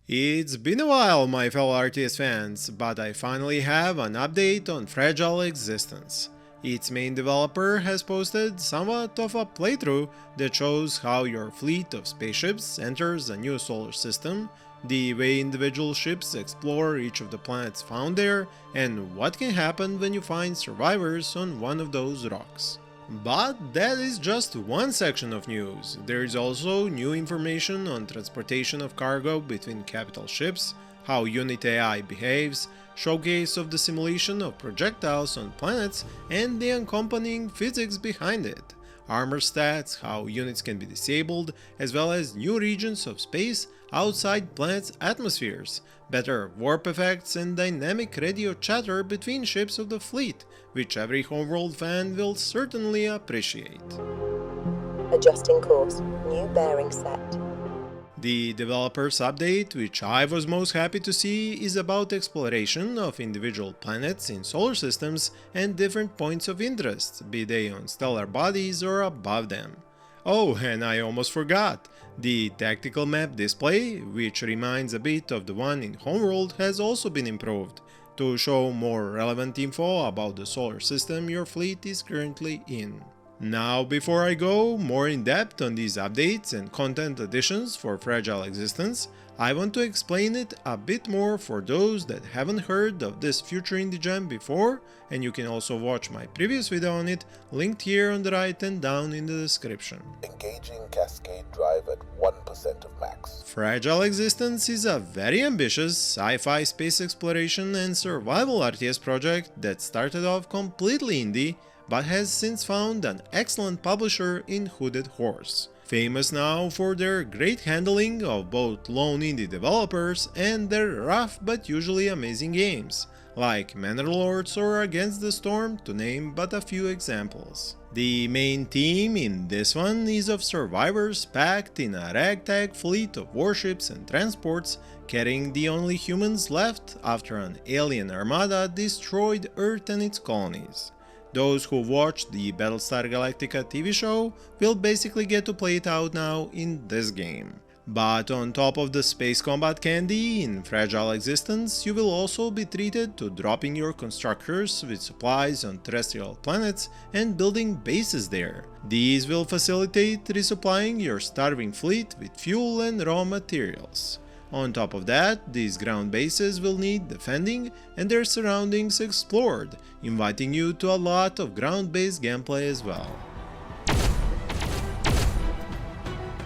It's been a while, my fellow RTS fans, but I finally have an update on Fragile Existence. Its main developer has posted somewhat of a playthrough that shows how your fleet of spaceships enters a new solar system, the way individual ships explore each of the planets found there, and what can happen when you find survivors on one of those rocks. But that is just one section of news. There is also new information on transportation of cargo between capital ships, how Unit AI behaves, showcase of the simulation of projectiles on planets, and the accompanying physics behind it, armor stats, how units can be disabled, as well as new regions of space outside planets' atmospheres, better warp effects, and dynamic radio chatter between ships of the fleet, which every homeworld fan will certainly appreciate. Adjusting course, new bearing set. The developers update, which I was most happy to see, is about exploration of individual planets in solar systems and different points of interest, be they on stellar bodies or above them. Oh, and I almost forgot, the tactical map display, which reminds a bit of the one in Homeworld, has also been improved to show more relevant info about the solar system your fleet is currently in. Now, before I go more in depth on these updates and content additions for Fragile Existence, I want to explain it a bit more for those that haven't heard of this future indie gem before, and you can also watch my previous video on it, linked here on the right and down in the description. Engaging cascade drive at 1% of max. Fragile Existence is a very ambitious sci-fi space exploration and survival RTS project that started off completely indie, but has since found an excellent publisher in Hooded Horse, famous now for their great handling of both lone indie developers and their rough but usually amazing games, like Manor Lords or Against the Storm, to name but a few examples. The main theme in this one is of survivors packed in a ragtag fleet of warships and transports, carrying the only humans left after an alien armada destroyed Earth and its colonies. Those who watched the Battlestar Galactica TV show will basically get to play it out now in this game. But on top of the space combat candy in Fragile Existence, you will also be treated to dropping your constructors with supplies on terrestrial planets and building bases there. These will facilitate resupplying your starving fleet with fuel and raw materials. On top of that, these ground bases will need defending and their surroundings explored, inviting you to a lot of ground-based gameplay as well.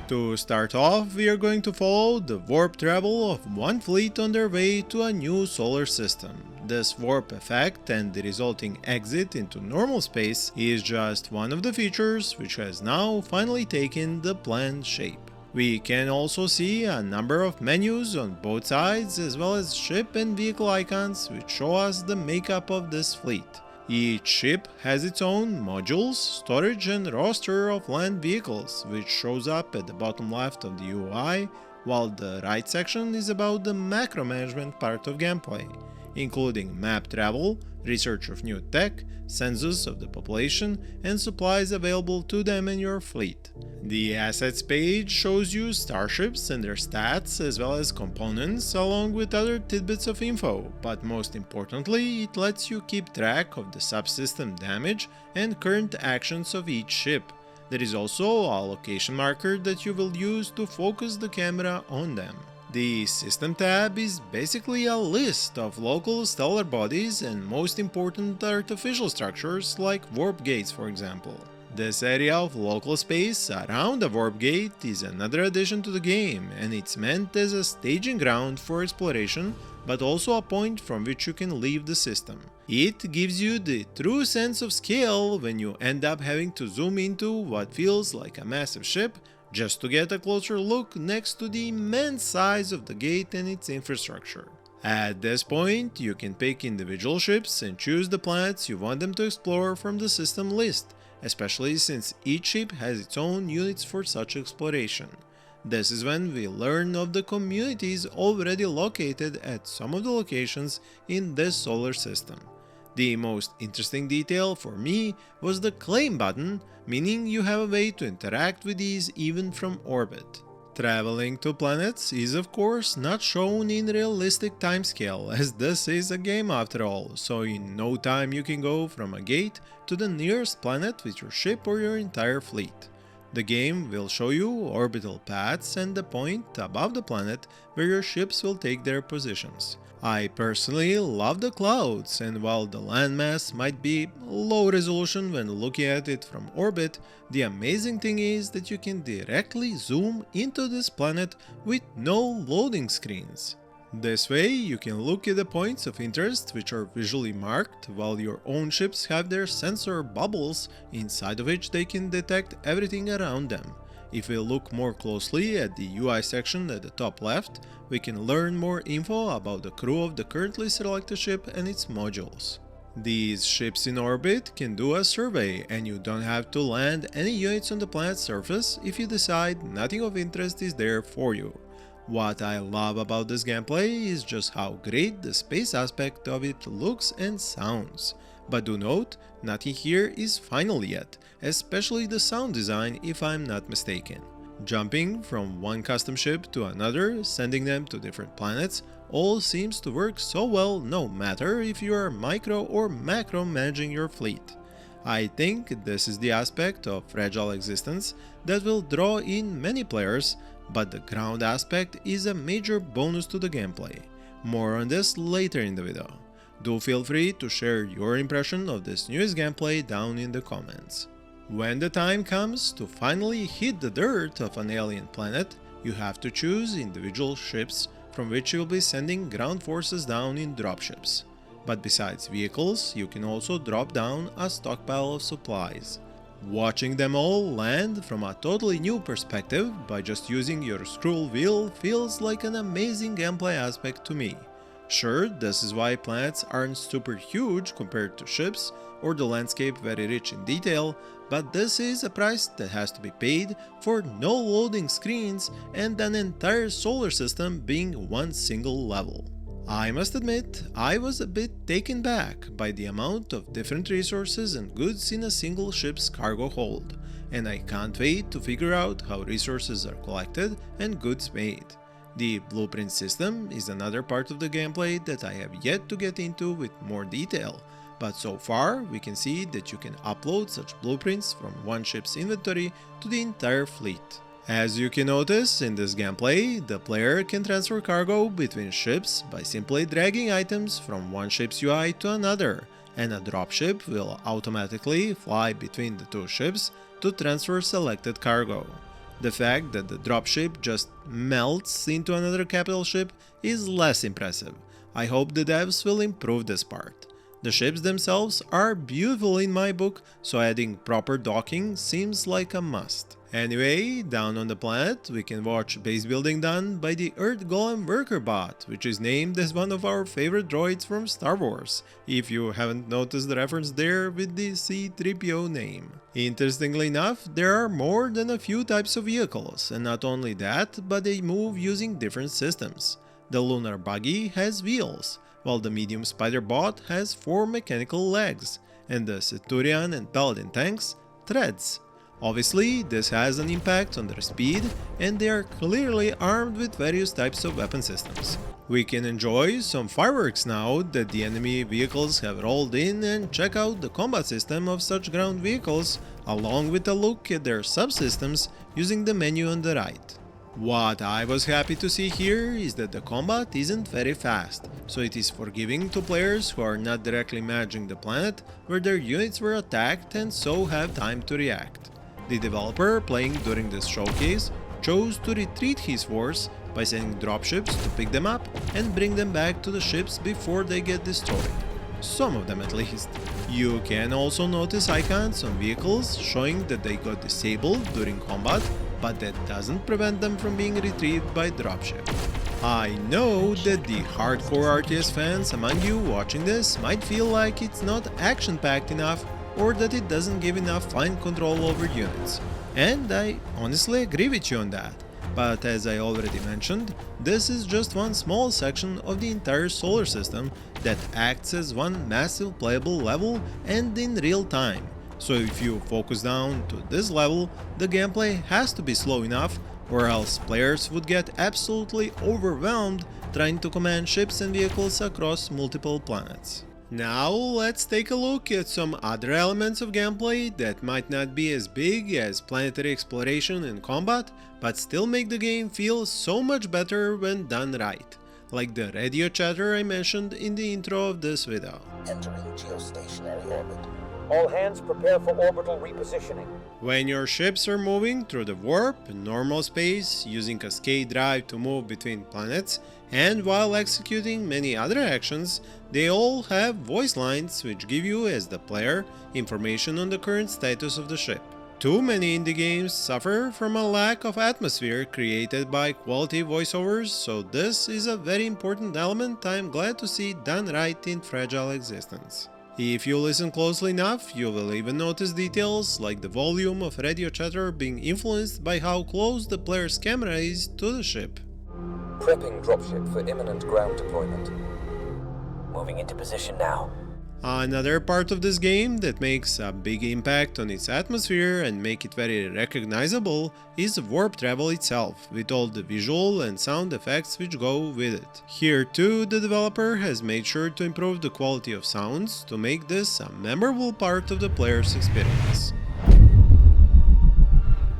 To start off, we are going to follow the warp travel of one fleet on their way to a new solar system. This warp effect and the resulting exit into normal space is just one of the features which has now finally taken the planned shape. We can also see a number of menus on both sides, as well as ship and vehicle icons which show us the makeup of this fleet. Each ship has its own modules, storage and roster of land vehicles, which shows up at the bottom left of the UI, while the right section is about the macro management part of gameplay, including map travel, research of new tech, census of the population, and supplies available to them and your fleet. The assets page shows you starships and their stats, as well as components, along with other tidbits of info, but most importantly, it lets you keep track of the subsystem damage and current actions of each ship. There is also a location marker that you will use to focus the camera on them. The System tab is basically a list of local stellar bodies and most important artificial structures like warp gates, for example. This area of local space around a warp gate is another addition to the game, and it's meant as a staging ground for exploration, but also a point from which you can leave the system. It gives you the true sense of scale when you end up having to zoom into what feels like a massive ship just to get a closer look next to the immense size of the gate and its infrastructure. At this point, you can pick individual ships and choose the planets you want them to explore from the system list, especially since each ship has its own units for such exploration. This is when we learn of the communities already located at some of the locations in this solar system. The most interesting detail for me was the claim button, meaning you have a way to interact with these even from orbit. Traveling to planets is of course not shown in realistic timescale, as this is a game after all, so in no time you can go from a gate to the nearest planet with your ship or your entire fleet. The game will show you orbital paths and the point above the planet where your ships will take their positions. I personally love the clouds, and while the landmass might be low resolution when looking at it from orbit, the amazing thing is that you can directly zoom into this planet with no loading screens. This way you can look at the points of interest which are visually marked, while your own ships have their sensor bubbles inside of which they can detect everything around them. If we look more closely at the UI section at the top left, we can learn more info about the crew of the currently selected ship and its modules. These ships in orbit can do a survey, and you don't have to land any units on the planet's surface if you decide nothing of interest is there for you. What I love about this gameplay is just how great the space aspect of it looks and sounds. But do note, nothing here is final yet, especially the sound design if I'm not mistaken. Jumping from one custom ship to another, sending them to different planets, all seems to work so well no matter if you are micro or macro managing your fleet. I think this is the aspect of Fragile Existence that will draw in many players, but the ground aspect is a major bonus to the gameplay. More on this later in the video. Do feel free to share your impression of this newest gameplay down in the comments. When the time comes to finally hit the dirt of an alien planet, you have to choose individual ships from which you'll be sending ground forces down in dropships. But besides vehicles, you can also drop down a stockpile of supplies. Watching them all land from a totally new perspective by just using your scroll wheel feels like an amazing gameplay aspect to me. Sure, this is why planets aren't super huge compared to ships, or the landscape very rich in detail, but this is a price that has to be paid for no loading screens and an entire solar system being one single level. I must admit, I was a bit taken back by the amount of different resources and goods in a single ship's cargo hold, and I can't wait to figure out how resources are collected and goods made. The blueprint system is another part of the gameplay that I have yet to get into with more detail, but so far we can see that you can upload such blueprints from one ship's inventory to the entire fleet. As you can notice in this gameplay, the player can transfer cargo between ships by simply dragging items from one ship's UI to another, and a dropship will automatically fly between the two ships to transfer selected cargo. The fact that the dropship just melts into another capital ship is less impressive. I hope the devs will improve this part. The ships themselves are beautiful in my book, so adding proper docking seems like a must. Anyway, down on the planet we can watch base building done by the Earth Golem Worker Bot, which is named as one of our favorite droids from Star Wars, if you haven't noticed the reference there with the C-3PO name. Interestingly enough, there are more than a few types of vehicles, and not only that, but they move using different systems. The Lunar Buggy has wheels, while the medium Spider Bot has 4 mechanical legs, and the Centurion and Paladin tanks treads. Obviously, this has an impact on their speed, and they are clearly armed with various types of weapon systems. We can enjoy some fireworks now that the enemy vehicles have rolled in, and check out the combat system of such ground vehicles, along with a look at their subsystems using the menu on the right. What I was happy to see here is that the combat isn't very fast, so it is forgiving to players who are not directly managing the planet where their units were attacked and so have time to react. The developer playing during this showcase chose to retreat his force by sending dropships to pick them up and bring them back to the ships before they get destroyed. Some of them at least. You can also notice icons on vehicles showing that they got disabled during combat, but that doesn't prevent them from being retrieved by dropship. I know that the hardcore RTS fans among you watching this might feel like it's not action-packed enough, or that it doesn't give enough fine control over units. And I honestly agree with you on that. But as I already mentioned, this is just one small section of the entire solar system that acts as one massive playable level and in real time. So if you focus down to this level, the gameplay has to be slow enough or else players would get absolutely overwhelmed trying to command ships and vehicles across multiple planets. Now let's take a look at some other elements of gameplay that might not be as big as planetary exploration and combat, but still make the game feel so much better when done right, like the radio chatter I mentioned in the intro of this video. Entering geostationary orbit. All hands prepare for orbital repositioning. When your ships are moving through the warp, normal space, using cascade drive to move between planets, and while executing many other actions, they all have voice lines which give you, as the player, information on the current status of the ship. Too many indie games suffer from a lack of atmosphere created by quality voiceovers, so this is a very important element I am glad to see done right in Fragile Existence. If you listen closely enough, you will even notice details like the volume of radio chatter being influenced by how close the player's camera is to the ship. Prepping dropship for imminent ground deployment. Moving into position now. Another part of this game that makes a big impact on its atmosphere and make it very recognizable is warp travel itself, with all the visual and sound effects which go with it. Here too, the developer has made sure to improve the quality of sounds to make this a memorable part of the player's experience.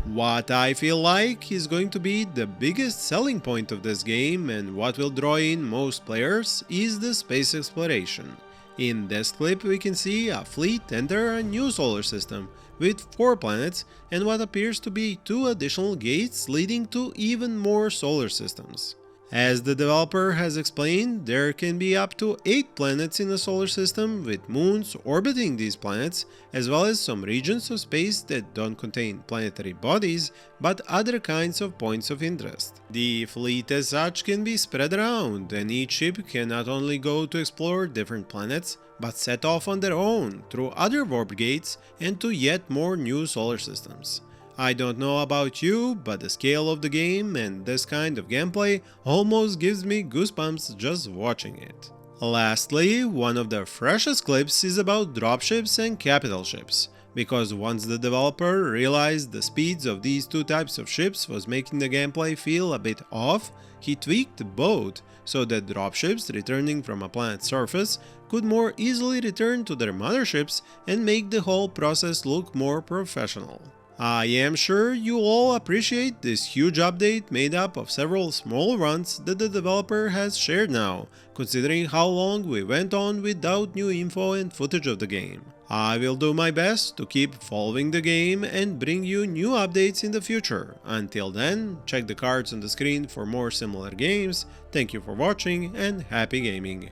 What I feel like is going to be the biggest selling point of this game and what will draw in most players is the space exploration. In this clip we can see a fleet enter a new solar system with 4 planets and what appears to be 2 additional gates leading to even more solar systems. As the developer has explained, there can be up to 8 planets in the solar system with moons orbiting these planets, as well as some regions of space that don't contain planetary bodies, but other kinds of points of interest. The fleet as such can be spread around, and each ship can not only go to explore different planets, but set off on their own through other warp gates and to yet more new solar systems. I don't know about you, but the scale of the game and this kind of gameplay almost gives me goosebumps just watching it. Lastly, one of the freshest clips is about dropships and capital ships, because once the developer realized the speeds of these 2 types of ships was making the gameplay feel a bit off, he tweaked both so that dropships returning from a planet's surface could more easily return to their motherships and make the whole process look more professional. I am sure you all appreciate this huge update made up of several small runs that the developer has shared now, considering how long we went on without new info and footage of the game. I will do my best to keep following the game and bring you new updates in the future. Until then, check the cards on the screen for more similar games. Thank you for watching and happy gaming!